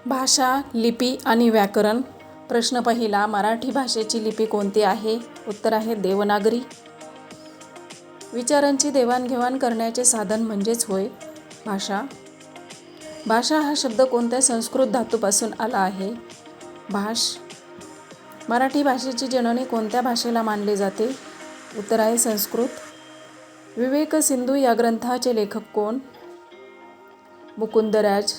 भाषा, लिपी आणि व्याकरण. प्रश्न पहिला, मराठी भाषेची लिपी कोणती आहे? उत्तर आहे देवनागरी. विचारांची देवाणघेवाण करण्याचे साधन म्हणजेच होय भाषा. भाषा हा शब्द कोणत्या संस्कृत धातूपासून आला आहे? भाष. मराठी भाषेची जननी कोणत्या भाषेला मानले जाते? उत्तर आहे संस्कृत. विवेक सिंधू या ग्रंथाचे लेखक कोण? मुकुंदराज.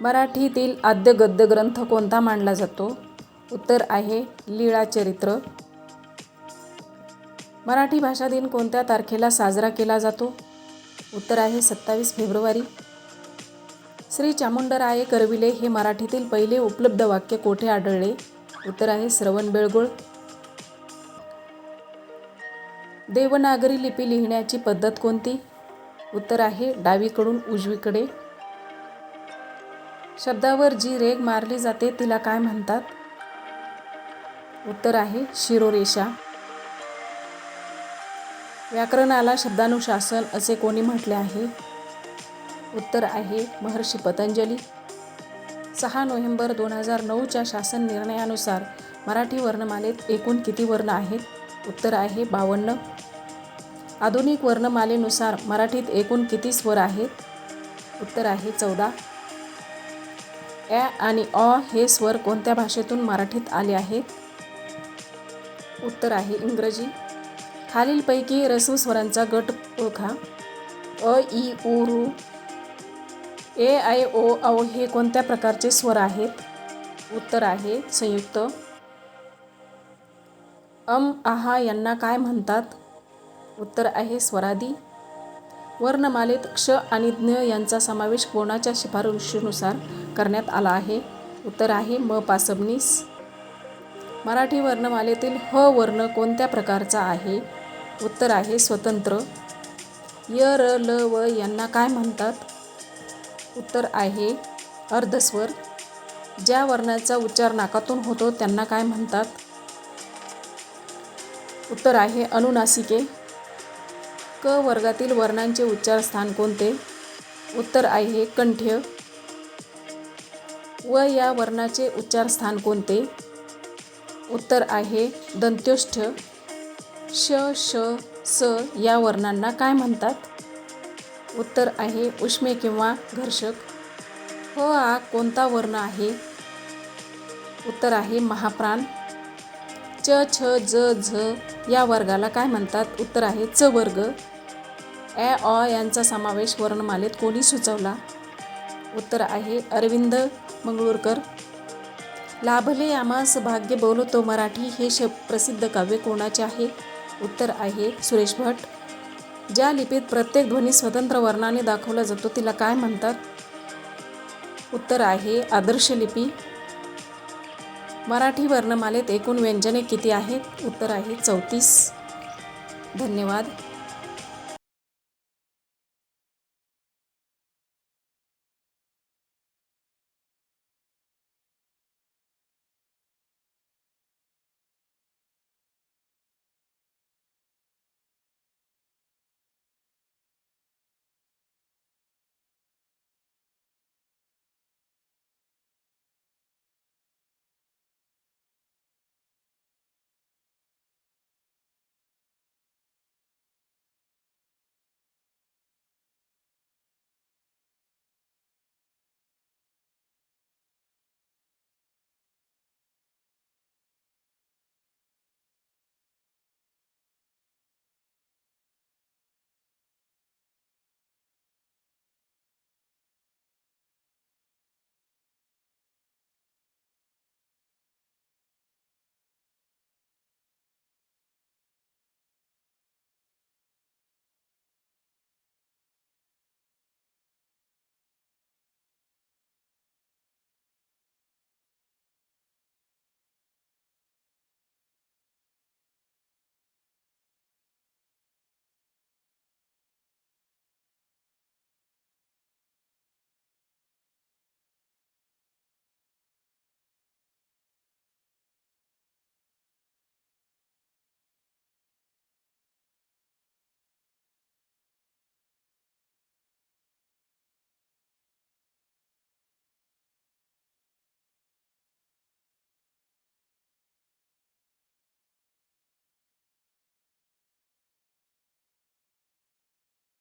मराठीतील आद्य गद्य ग्रंथ कोणता मानला जातो? उत्तर आहे लीळाचरित्र. मराठी भाषा दिन कोणत्या तारखेला साजरा केला जातो? उत्तर आहे 27 फेब्रुवारी. श्री चामुंडराये करविले हे मराठीतील पहिले उपलब्ध वाक्य कोठे आढळले? उत्तर आहे श्रवणबेळगोळ. देवनागरी लिपी लिहिण्याची पद्धत कोणती? उत्तर आहे डावीकडून उजवीकडे. शब्दावर जी रेघ मारली जाते तिला काय म्हणतात? उत्तर आहे शिरोरेषा. व्याकरणाला शब्दानुशासन असे कोणी म्हटले आहे? उत्तर आहे महर्षी पतंजली. 6 नोव्हेंबर 2009च्या शासन निर्णयानुसार मराठी वर्णमालेत एकूण किती वर्ण आहेत? उत्तर आहे 52. आधुनिक वर्णमालेनुसार मराठीत एकूण किती स्वर आहेत? उत्तर आहे 14. ॲ आणि अ हे स्वर कोणत्या भाषेतून मराठीत आले आहेत? उत्तर आहे इंग्रजी. खालीलपैकी रस्व स्वरांचा गट ओळखा. अ, इ, उ, ऋ. ए, ऐ, ओ, औ हे कोणत्या प्रकारचे स्वर आहेत? उत्तर आहे संयुक्त. आहा यांना काय म्हणतात? उत्तर आहे स्वरादी. वर्णमालेत क्ष आणि ज्ञ यांचा समावेश कोणाच्या शिफारशीनुसार करण्यात आला आहे? उत्तर आहे म. पासबनीस. मराठी वर्णमालेतील ह वर्ण कोणत्या प्रकारचा आहे? उत्तर आहे स्वतंत्र. य, र, ल, व यांना काय म्हणतात? उत्तर आहे अर्धस्वर. ज्या वर्णाचा उच्चार नाकातून होतो त्यांना काय म्हणतात? उत्तर आहे अनुनासिके. क वर्गातील वर्णांचे उच्चारस्थान कोणते? उत्तर आहे कंठ्य. व या वर्णाचे उच्चारस्थान कोणते? उत्तर आहे दंत्योष्ठ्य. श, श, स या वर्णांना काय म्हणतात? उत्तर आहे उष्मे किंवा घर्षक. ह हा कोणता वर्ण आहे? उत्तर आहे महाप्राण. च, छ, ज, झ या वर्गाला काय म्हणतात? उत्तर आहे च वर्ग. ॲ, अ यांचा समावेश वर्णमालेत कोणी सुचवला? उत्तर आहे अरविंद मंगळूरकर. लाभले आम्हास भाग्य बोलतो मराठी हे प्रसिद्ध काव्य कोणाचे आहे? उत्तर आहे सुरेश भट. ज्या लिपीत प्रत्येक ध्वनी स्वतंत्र वर्णाने दाखवला जातो तिला काय म्हणतात? उत्तर आहे आदर्श लिपी. मराठी वर्णमालेत एकूण व्यंजने किती आहेत? उत्तर आहे 34. धन्यवाद.